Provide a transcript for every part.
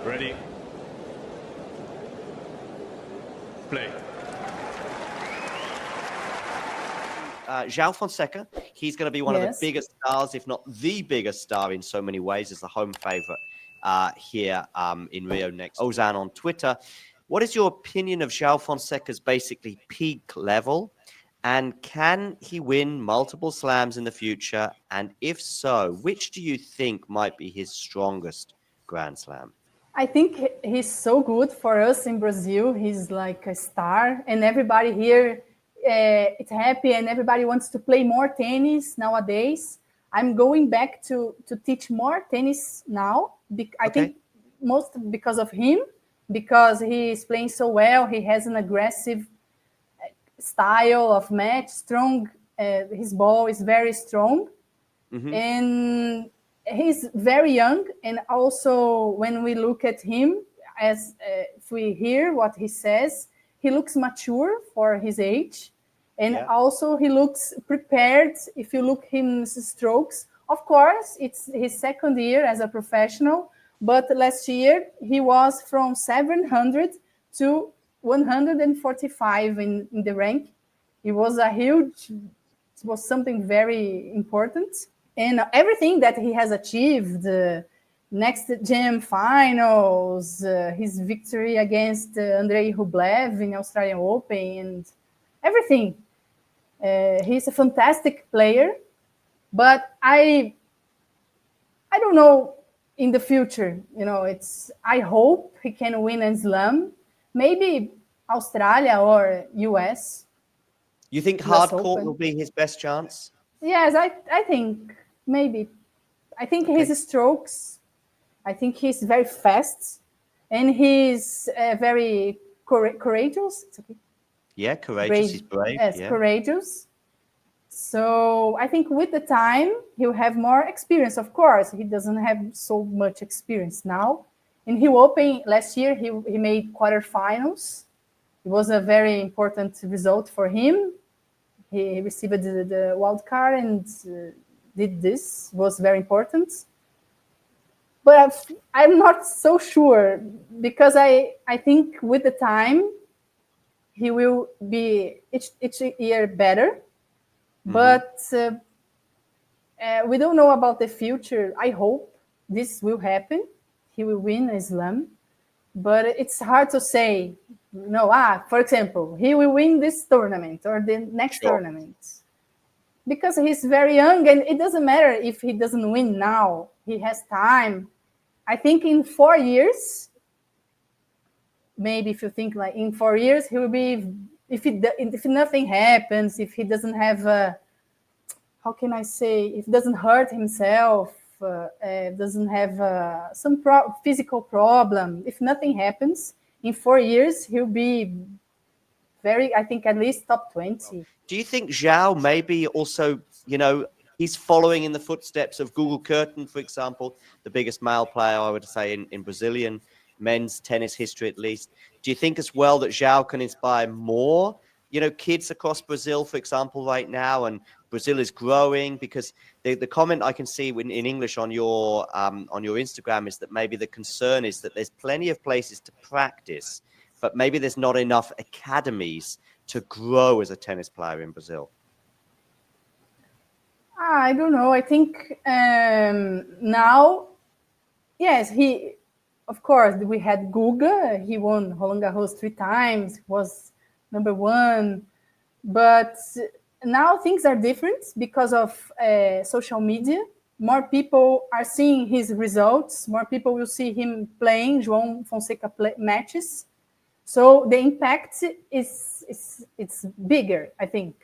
Ready. Play. Joao Fonseca, he's going to be one of the biggest stars, if not the biggest star in so many ways, as the home favorite here in Rio next. Ozan on Twitter. What is your opinion of Joao Fonseca's basically peak level? And can he win multiple slams in the future? And if so, which do you think might be his strongest Grand Slam? I think he's so good for us in Brazil. He's like a star, and everybody here is happy, and everybody wants to play more tennis nowadays. I'm going back to teach more tennis now. I think most because of him, because he is playing so well. He has an aggressive style of match, strong. His ball is very strong, and he's very young. And also, when we look at him, as if we hear what he says, he looks mature for his age, and also he looks prepared. If you look his strokes, of course, it's his second year as a professional. But last year he was from 700 to 145 in the rank. It was it was something very important. And everything that he has achieved, next Jam finals, his victory against Andrei Rublev in Australian Open, and everything. He's a fantastic player, but I don't know in the future. I hope he can win a slam, maybe Australia or US. You think hardcourt will be his best chance? Yes, I think maybe. I think his strokes, I think he's very fast, and he's very courageous. It's okay. Yeah, courageous. He's brave. Yes, courageous. So I think with the time, he'll have more experience. Of course, he doesn't have so much experience now. In Rio Open last year, he made quarterfinals. It was a very important result for him. He received the wild card and did this. It was very important. But I'm not so sure, because I think with the time, he will be each year better. But we don't know about the future. I hope this will happen. He will win a slam. But it's hard to say. For example, he will win this tournament or the next tournament. Because he's very young, and it doesn't matter if he doesn't win now. He has time. I think in 4 years, maybe if you think like in 4 years, he will be, if nothing happens, if he doesn't have, how can I say, if he doesn't hurt himself, doesn't have some physical problem, if nothing happens, in 4 years, he'll be I think at least top 20. Do you think Joao maybe also, he's following in the footsteps of Gustavo Kuerten, for example, the biggest male player, I would say, in Brazilian men's tennis history at least. Do you think as well that Joao can inspire more, kids across Brazil, for example, right now, and Brazil is growing? Because the comment I can see in English on your Instagram is that maybe the concern is that there's plenty of places to practice, but maybe there's not enough academies to grow as a tennis player in Brazil. I don't know. I think now, yes, of course, we had Guga. He won Roland Garros 3 times, was number 1. But now things are different because of social media. More people are seeing his results. More people will see him playing Joao Fonseca matches. So the impact it's bigger, I think,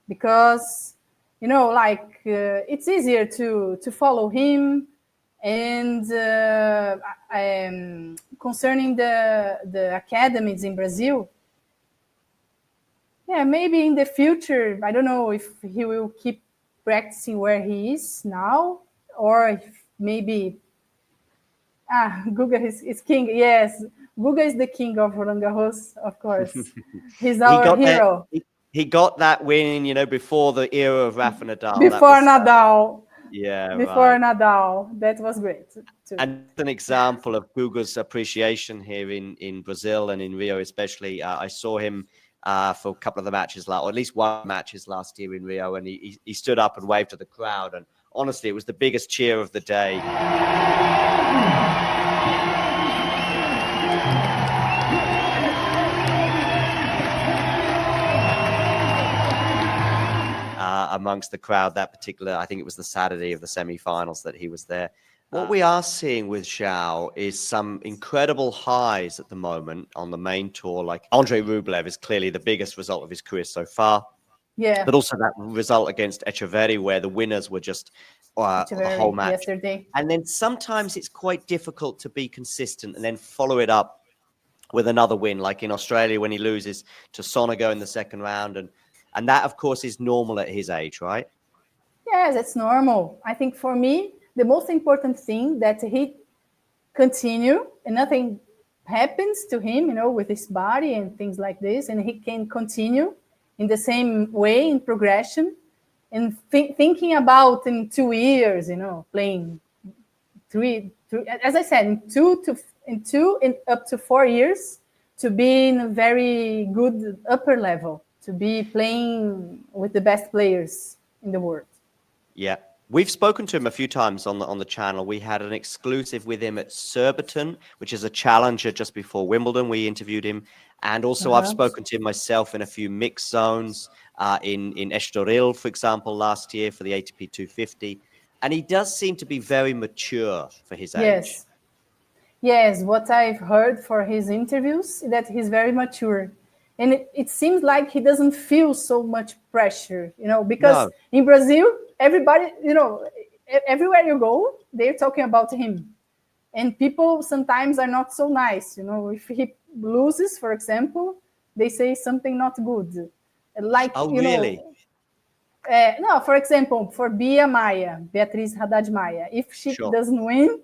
because it's easier to follow him. And concerning the academies in Brazil, maybe in the future, I don't know if he will keep practicing where he is now, or if maybe Guga is king. Yes, Guga is the king of Roland Garros, of course. He's our hero. He got that win, before the era of Rafa Nadal. Before Nadal. Yeah, before right. Nadal. That was great too. And an example of Guga's appreciation here in Brazil and in Rio, especially. I saw him for a couple of the matches, or at least one matches last year in Rio, and he stood up and waved to the crowd. And honestly, it was the biggest cheer of the day. Amongst the crowd that particular, I think it was the Saturday of the semi-finals that he was there. What we are seeing with Joao is some incredible highs at the moment on the main tour. Like Andrei Rublev is clearly the biggest result of his career so far. Yeah. But also that result against Echeverri, where the winners were just the whole match. Yesterday. And then sometimes it's quite difficult to be consistent and then follow it up with another win, like in Australia when he loses to Sonego in the second round. And that, of course, is normal at his age, right? Yes, it's normal. I think for me, the most important thing that he continue and nothing happens to him, with his body and things like this, and he can continue in the same way in progression and thinking about in 2 years, playing three, as I said, in up to 4 years to be in a very good upper level, to be playing with the best players in the world. Yeah. We've spoken to him a few times on the channel. We had an exclusive with him at Surbiton, which is a challenger just before Wimbledon. We interviewed him. And also I've spoken to him myself in a few mixed zones in Estoril, for example, last year for the ATP 250. And he does seem to be very mature for his age. Yes, what I've heard for his interviews is that he's very mature. And it seems like he doesn't feel so much pressure, because in Brazil, everybody, everywhere you go, they're talking about him. And people sometimes are not so nice, if he loses, for example, they say something not good. Like, really? No, for example, for Beatriz Haddad Maia, if she doesn't win,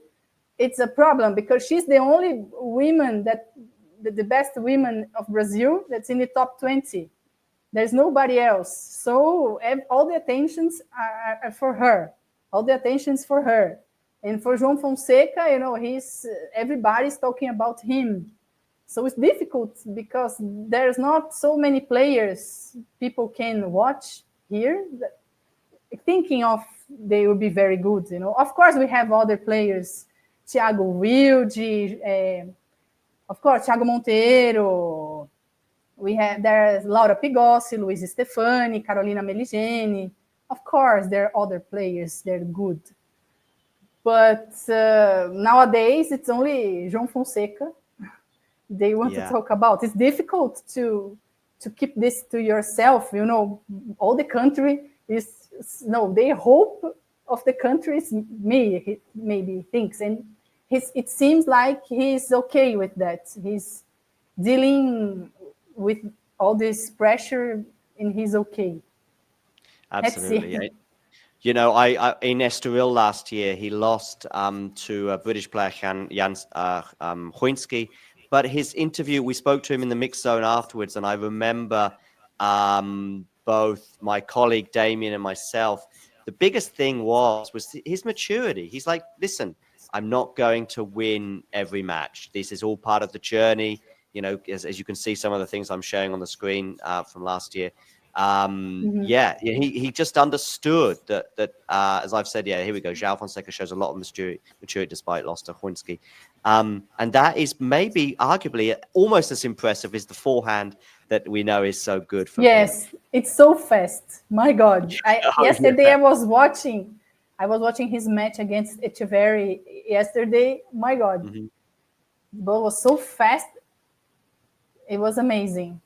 it's a problem because she's the only woman the best women of Brazil that's in the top 20. There's nobody else. So all the attentions are for her. All the attention's for her. And for Joao Fonseca, everybody's talking about him. So it's difficult because there's not so many players people can watch here thinking of they will be very good. Of course, we have other players, Thiago Wilde, of course, Thiago Monteiro. There's Laura Pigossi, Luiz Stefani, Carolina Meligeni. Of course, there are other players. They're good. But nowadays, it's only Joao Fonseca they want to talk about. It's difficult to keep this to yourself. All the country is, the hope of the country is me, he maybe thinks. And it seems like he's okay with that. He's dealing with all this pressure and he's okay. Absolutely. I in Estoril last year, he lost to a British player, Jan Huinski. But his interview, we spoke to him in the mixed zone afterwards, and I remember both my colleague Damien and myself, the biggest thing was his maturity. He's like, listen, I'm not going to win every match. This is all part of the journey. As you can see, some of the things I'm showing on the screen from last year. He just understood that as I've said, here we go. Joao Fonseca shows a lot of maturity despite loss to Huinski. And that is maybe arguably almost as impressive as the forehand that we know is so good for him. It's so fast. My God. Yesterday I was watching his match against Echeverri yesterday. My God. The ball was so fast. It was amazing.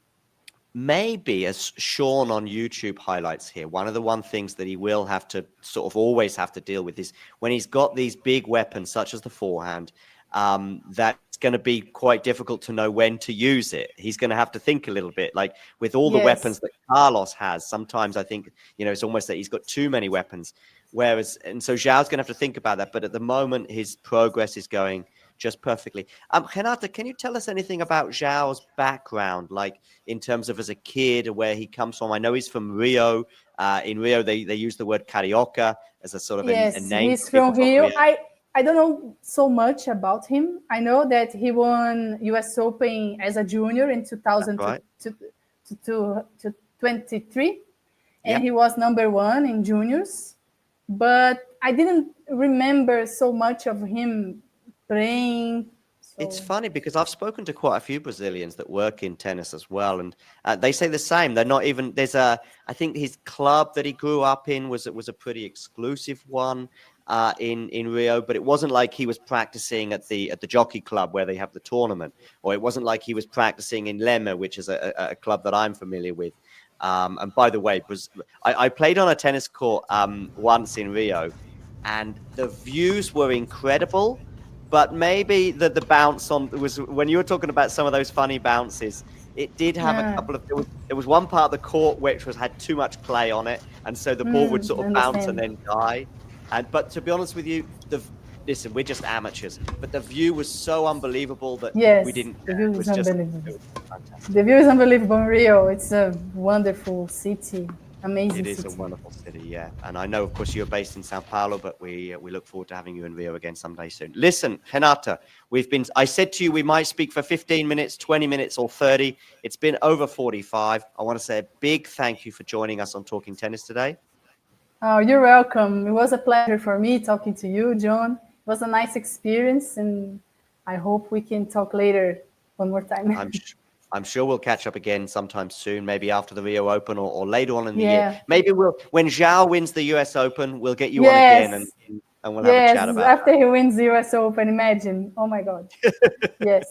Maybe, as Sean on YouTube highlights here, one of the things that he will have to sort of always have to deal with is when he's got these big weapons, such as the forehand, that's going to be quite difficult to know when to use it. He's going to have to think a little bit. Like with all the weapons that Carlos has, sometimes I think, it's almost that he's got too many weapons. And so Joao's going to have to think about that. But at the moment, his progress is going just perfectly. Renata, can you tell us anything about Joao's background, like in terms of as a kid, where he comes from? I know he's from Rio. In Rio, they use the word carioca as a sort of a name. He's from Rio. I don't know so much about him. I know that he won US Open as a junior in 2023, and he was #1 in juniors. But I didn't remember so much of him playing. So. It's funny because I've spoken to quite a few Brazilians that work in tennis as well, and they say the same. They're not even I think his club that he grew up in was a pretty exclusive one in Rio, but it wasn't like he was practicing at the Jockey Club where they have the tournament, or it wasn't like he was practicing in Lema, which is a club that I'm familiar with. And by the way, I played on a tennis court once in Rio, and the views were incredible. But maybe the bounce on was when you were talking about some of those funny bounces. It did have a couple of. There was one part of the court which had too much clay on it, and so the ball would sort of bounce and then die. But to be honest with you, listen, we're just amateurs, but the view was so unbelievable that we didn't. The view is unbelievable. It was fantastic. The view is unbelievable in Rio. It's a wonderful city. Amazing It is a wonderful city, yeah. And I know, of course, you're based in Sao Paulo, but we look forward to having you in Rio again someday soon. Listen, Renata, I said to you we might speak for 15 minutes, 20 minutes, or 30. It's been over 45. I want to say a big thank you for joining us on Talking Tennis today. Oh, you're welcome. It was a pleasure for me talking to you, John. It was a nice experience, and I hope we can talk later one more time. I'm sure we'll catch up again sometime soon, maybe after the Rio Open or later on in the year. Maybe when Joao wins the US Open, we'll get you on again and we'll have a chat about after he wins the US Open, imagine. Oh my God. Yes.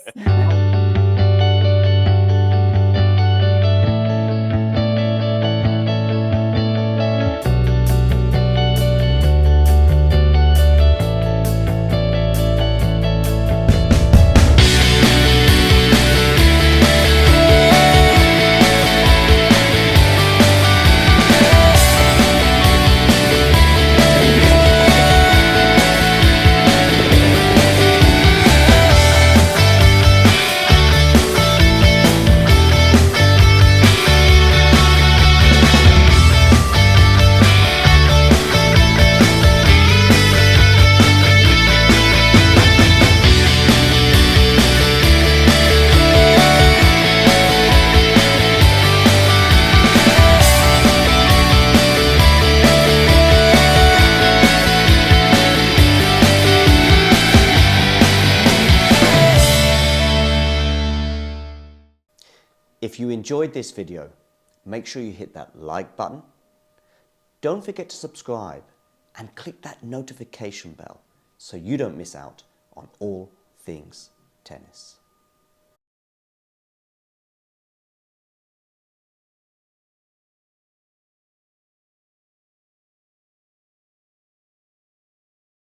If you enjoyed this video, make sure you hit that like button. Don't forget to subscribe and click that notification bell so you don't miss out on all things tennis.